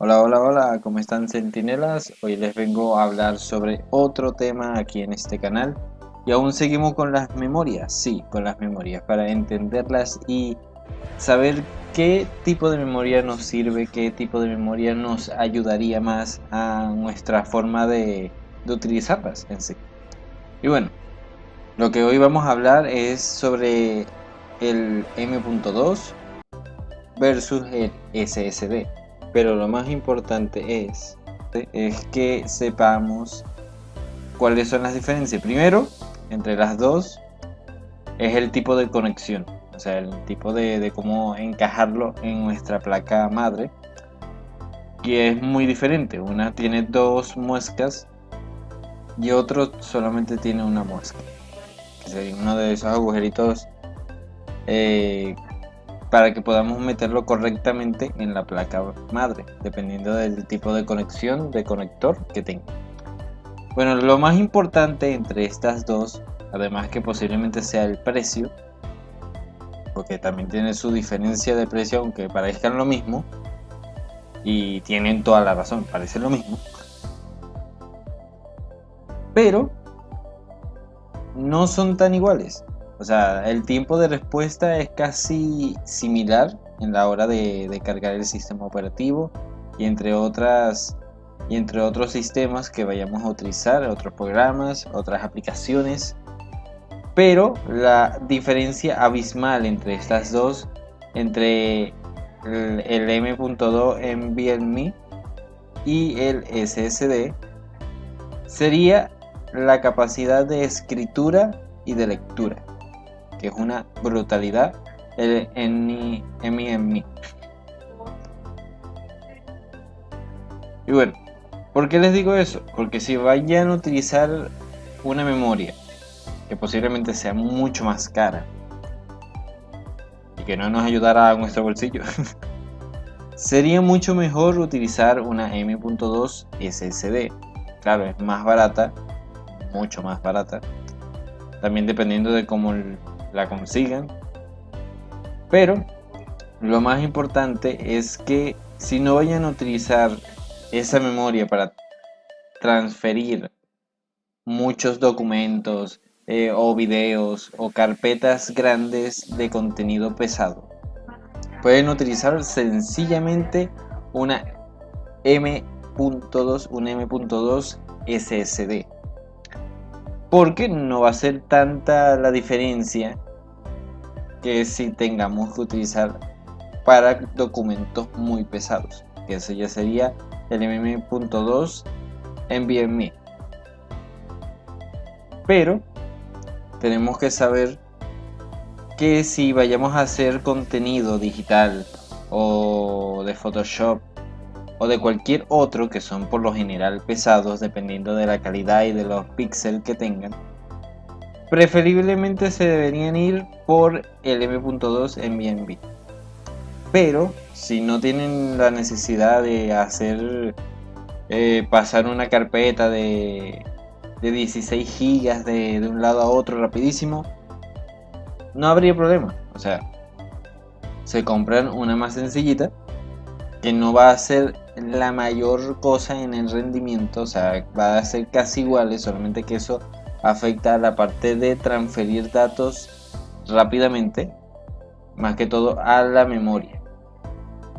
Hola, hola, hola, ¿cómo están centinelas? Hoy les vengo a hablar sobre otro tema aquí en este canal y aún seguimos con las memorias, sí, con las memorias, para entenderlas y saber qué tipo de memoria nos sirve, qué tipo de memoria nos ayudaría más a nuestra forma de utilizarlas en sí. Y bueno, lo que hoy vamos a hablar es sobre el M.2 versus el SSD. Pero lo más importante es que sepamos cuáles son las diferencias. Primero, entre las dos, es el tipo de conexión, o sea, el tipo de cómo encajarlo en nuestra placa madre, que es muy diferente. Una tiene dos muescas y otro solamente tiene una muesca, que sería uno de esos agujeritos eh, para que podamos meterlo correctamente en la placa madre, dependiendo del tipo de conexión de conector que tenga. Bueno, lo más importante entre estas dos, además que posiblemente sea el precio, porque también tiene su diferencia de precio, aunque parezcan lo mismo, y tienen toda la razón, parece lo mismo, pero no son tan iguales. O sea, el tiempo de respuesta es casi similar en la hora de cargar el sistema operativo y entre otros sistemas que vayamos a utilizar, otros programas, otras aplicaciones. Pero la diferencia abismal entre estas dos, entre el M.2 NVMe y el SSD, sería la capacidad de escritura y de lectura, que es una brutalidad el NVMe. Y bueno, ¿por qué les digo eso? Porque si vayan a utilizar una memoria que posiblemente sea mucho más cara y que no nos ayudará a nuestro bolsillo, sería mucho mejor utilizar una M.2 SSD. Claro, es más barata, mucho más barata, también dependiendo de cómo la consigan. Pero lo más importante es que si no vayan a utilizar esa memoria para transferir muchos documentos o videos o carpetas grandes de contenido pesado, pueden utilizar sencillamente una M.2, un M.2 SSD, porque no va a ser tanta la diferencia que si tengamos que utilizar para documentos muy pesados, que eso ya sería el M.2 NVMe. Pero tenemos que saber que si vayamos a hacer contenido digital o de Photoshop o de cualquier otro, que son por lo general pesados dependiendo de la calidad y de los píxeles que tengan, preferiblemente se deberían ir por el M.2 NVMe. Pero si no tienen la necesidad de hacer pasar una carpeta de 16 gigas de un lado a otro rapidísimo, no habría problema. O sea, se compran una más sencillita que no va a ser la mayor cosa en el rendimiento, o sea, va a ser casi iguales, solamente que eso afecta a la parte de transferir datos rápidamente, más que todo a la memoria,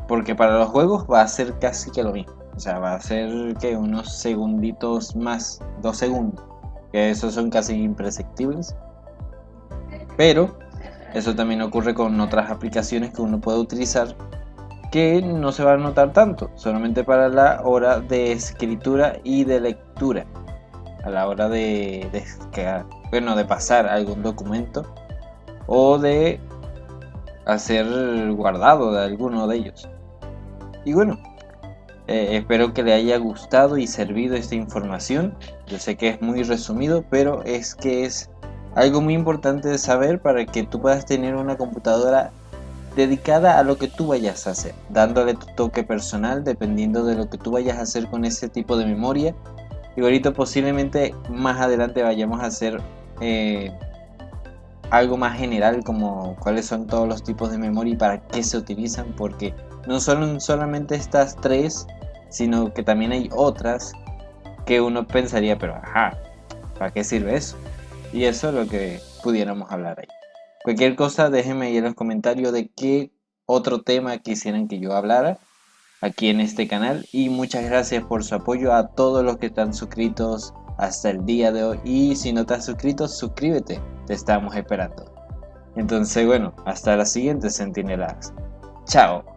porque para los juegos va a ser casi que lo mismo, o sea, va a ser que unos segunditos más, 2 segundos, que esos son casi imperceptibles, pero eso también ocurre con otras aplicaciones que uno puede utilizar que no se va a notar tanto, solamente para la hora de escritura y de lectura, a la hora de pasar algún documento o de hacer guardado de alguno de ellos. Y bueno, espero que le haya gustado y servido esta información. Yo sé que es muy resumido, pero es que es algo muy importante de saber para que tú puedas tener una computadora dedicada a lo que tú vayas a hacer, dándole tu toque personal dependiendo de lo que tú vayas a hacer con ese tipo de memoria. Y ahorita posiblemente más adelante vayamos a hacer algo más general, como cuáles son todos los tipos de memoria y para qué se utilizan, porque no son solamente estas tres sino que también hay otras que uno pensaría, pero ajá, ¿para qué sirve eso? Y eso es lo que pudiéramos hablar ahí. Cualquier cosa, déjenme ahí en los comentarios de qué otro tema quisieran que yo hablara aquí en este canal. Y muchas gracias por su apoyo a todos los que están suscritos hasta el día de hoy. Y si no te has suscrito, suscríbete, te estamos esperando. Entonces, bueno, hasta la siguiente, Centinelas. Chao.